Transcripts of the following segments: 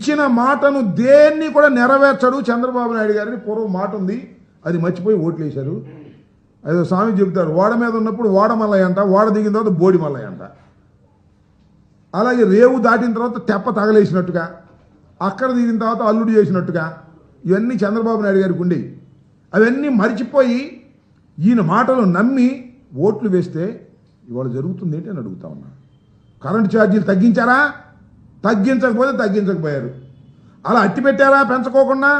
ఇచ్చిన మాటను దేన్ని కూడా నెరవేర్చడు చంద్రబాబు నాయుడు గారిని. పూర్వం మాట ఉంది, అది మర్చిపోయి ఓట్లు వేశారు. అదే స్వామి చెబుతారు, ఓడ మీద ఉన్నప్పుడు ఓడ మల్లయ్య అంట, ఓడ దిగిన తర్వాత బోడి మల్లయ్య అంట. అలాగే రేవు దాటిన తర్వాత తెప్ప తగలేసినట్టుగా, అక్కడ దిగిన తర్వాత అల్లుడు చేసినట్టుగా ఇవన్నీ చంద్రబాబు నాయుడు గారికి ఉండేవి. అవన్నీ మర్చిపోయి ఈయన మాటలు నమ్మి ఓట్లు వేస్తే ఇవాళ జరుగుతుంది ఏంటి అని అడుగుతా ఉన్నా. కరెంటు ఛార్జీలు తగ్గించారా? తగ్గించకపోతే తగ్గించకపోయారు. అలా అట్టి పెట్టారా పెంచుకోకుండా?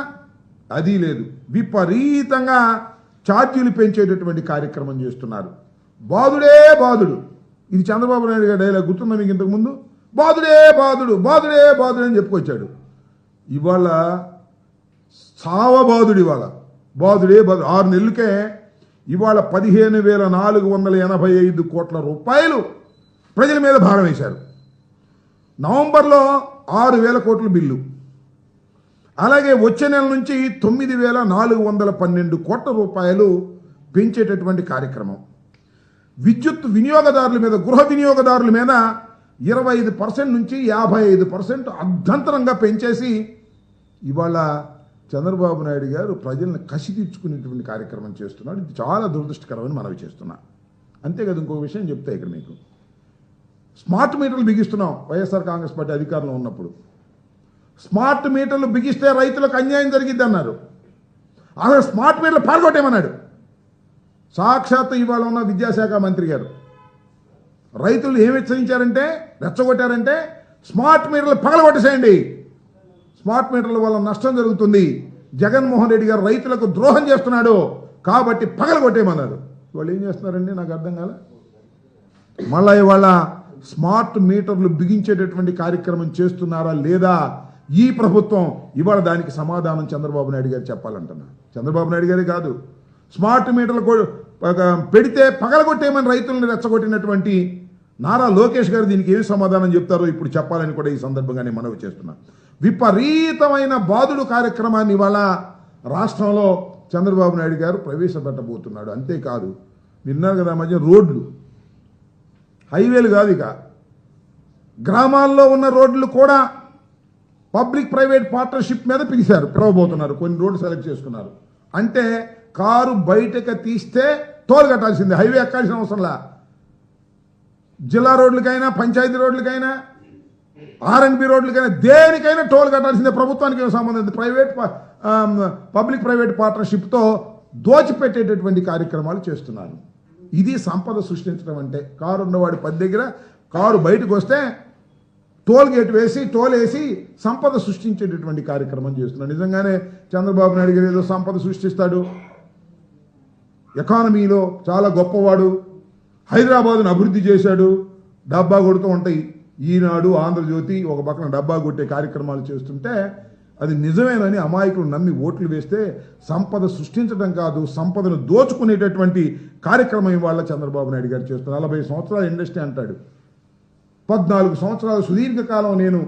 అది లేదు. విపరీతంగా ఛార్జీలు పెంచేటటువంటి కార్యక్రమం చేస్తున్నారు. బాధుడే బాధుడు, ఇది చంద్రబాబు నాయుడు గారి డైలాగ్ గుర్తుందా మీకు? ఇంతకుముందు బాధుడే బాధుడు, బాధుడే బాధుడు అని చెప్పుకొచ్చాడు. ఇవాళ సావబాధుడు, ఇవాళ బాధుడే బాధుడు. 6 నెలలకే ఇవాళ 15,485 కోట్ల రూపాయలు ప్రజల మీద భారం వేశారు. నవంబర్లో 6,000 కోట్ల బిల్లు. అలాగే వచ్చే నెల నుంచి 9,412 కోట్ల రూపాయలు పెంచేటటువంటి కార్యక్రమం. విద్యుత్ వినియోగదారుల మీద, గృహ వినియోగదారుల మీద 25% నుంచి 55% అర్ధంతరంగా పెంచేసి ఇవాళ చంద్రబాబు నాయుడు గారు ప్రజలను కసి తీర్చుకునేటువంటి కార్యక్రమం చేస్తున్నాడు. ఇది చాలా దురదృష్టకరమని మనవి చేస్తున్నా. అంతేకాదు, ఇంకొక విషయం చెప్తా ఇక్కడ మీకు. స్మార్ట్ మీటర్లు బిగిస్తున్నాం వైఎస్ఆర్ కాంగ్రెస్ పార్టీ అధికారంలో ఉన్నప్పుడు. స్మార్ట్ మీటర్లు బిగిస్తే రైతులకు అన్యాయం జరిగిద్ది అన్నారు. అసలు స్మార్ట్ మీటర్లు పాల్గొట్టేమన్నాడు సాక్షాత్ ఇవాళ ఉన్న విద్యాశాఖ మంత్రి గారు. రైతులు ఏమి హెచ్చరించారంటే, రెచ్చగొట్టారంటే, స్మార్ట్ మీటర్లు పగలగొట్టేసేయండి, స్మార్ట్ మీటర్ల వల్ల నష్టం జరుగుతుంది, జగన్మోహన్ రెడ్డి గారు రైతులకు ద్రోహం చేస్తున్నాడు కాబట్టి పగలగొట్టేయమన్నారు. వాళ్ళు ఏం చేస్తున్నారండి నాకు అర్థం కాలే. మళ్ళా ఇవాళ స్మార్ట్ మీటర్లు బిగించేటటువంటి కార్యక్రమం చేస్తున్నారా లేదా ఈ ప్రభుత్వం? ఇవాళ దానికి సమాధానం చంద్రబాబు నాయుడు గారు చెప్పాలంటున్నా. చంద్రబాబు నాయుడు గారే కాదు, స్మార్ట్ మీటర్లు పెడితే పగలగొట్టేయమని రైతులను రెచ్చగొట్టినటువంటి నారా లోకేష్ గారు దీనికి ఏం సమాధానం చెప్తారో ఇప్పుడు చెప్పాలని కూడా ఈ సందర్భంగా నేను మనవి చేస్తున్నా. విపరీతమైన బాధుడు కార్యక్రమాన్ని ఇవాళ రాష్ట్రంలో చంద్రబాబు నాయుడు గారు ప్రవేశపెట్టబోతున్నాడు. అంతేకాదు, విన్నారు కదా మధ్య రోడ్లు, హైవేలు కాదు, ఇక గ్రామాల్లో ఉన్న రోడ్లు కూడా పబ్లిక్ ప్రైవేట్ పార్ట్నర్షిప్ మీద పిలవబోతున్నారు. కొన్ని రోడ్లు సెలెక్ట్ చేసుకున్నారు. అంటే కారు బయటకు తీస్తే టోల్ కట్టాల్సిందే, హైవే ఎక్కాల్సిన అవసరంలా. జిల్లా రోడ్లకైనా, పంచాయతీ రోడ్లకైనా, ఆర్ఎండ్బి రోడ్లకైనా, దేనికైనా టోల్ కట్టాల్సిందే. ప్రభుత్వానికి ఏం సంబంధం? పబ్లిక్ ప్రైవేట్ పార్ట్నర్షిప్తో దోచిపెట్టేటటువంటి కార్యక్రమాలు చేస్తున్నారు. ఇది సంపద సృష్టించడం అంటే. కారు ఉన్నవాడి 10 దగ్గర కారు బయటకు వస్తే టోల్ గేట్ వేసి, టోల్ వేసి సంపద సృష్టించేటటువంటి కార్యక్రమం చేస్తున్నాడు. నిజంగానే చంద్రబాబు నాయుడు గారు ఏదో సంపద సృష్టిస్తాడు, ఎకానమీలో చాలా గొప్పవాడు, హైదరాబాదును అభివృద్ధి చేశాడు, డబ్బా కొడుతూ ఉంటాయి ఈనాడు, ఆంధ్రజ్యోతి ఒక పక్కన డబ్బా కొట్టే కార్యక్రమాలు చేస్తుంటే అది నిజమేనని అమాయకులు నమ్మి ఓట్లు వేస్తే సంపద సృష్టించడం కాదు, సంపదను దోచుకునేటటువంటి కార్యక్రమం ఇవాళ చంద్రబాబు నాయుడు గారు చేస్తున్నారు. 40 సంవత్సరాల ఇండస్ట్రీ అంటాడు. 14 సంవత్సరాలు సుదీర్ఘకాలం నేను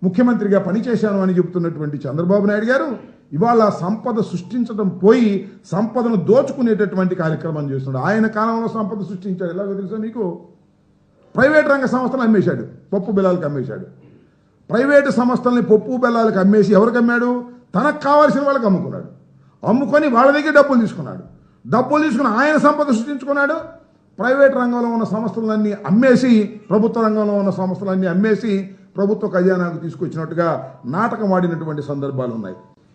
ముఖ్యమంత్రిగా పనిచేశాను అని చెబుతున్నటువంటి చంద్రబాబు నాయుడు గారు ఇవాళ సంపద సృష్టించడం పోయి సంపదను దోచుకునేటటువంటి కార్యక్రమం చేస్తున్నాడు. ఆయన కాలంలో సంపద సృష్టించాడు. ఎలాగో తెలుసా మీకు? ప్రైవేట్ రంగ సంస్థలు అమ్మేశాడు, పప్పు బెల్లాలకు అమ్మేశాడు. ప్రైవేటు సంస్థల్ని పప్పు బెల్లాలకు అమ్మేసి ఎవరికి అమ్మాడు? తనకు కావాల్సిన వాళ్ళకి అమ్ముకున్నాడు. అమ్ముకొని వాళ్ళ దగ్గర డబ్బులు తీసుకున్నాడు. డబ్బులు తీసుకుని ఆయన సంపద సృష్టించుకున్నాడు. ప్రైవేట్ రంగంలో ఉన్న సంస్థలన్నీ అమ్మేసి, ప్రభుత్వ రంగంలో ఉన్న సంస్థలన్నీ అమ్మేసి ప్రభుత్వ ఖజానాకు తీసుకొచ్చినట్టుగా నాటకం ఆడినటువంటి సందర్భాలు ఉన్నాయి.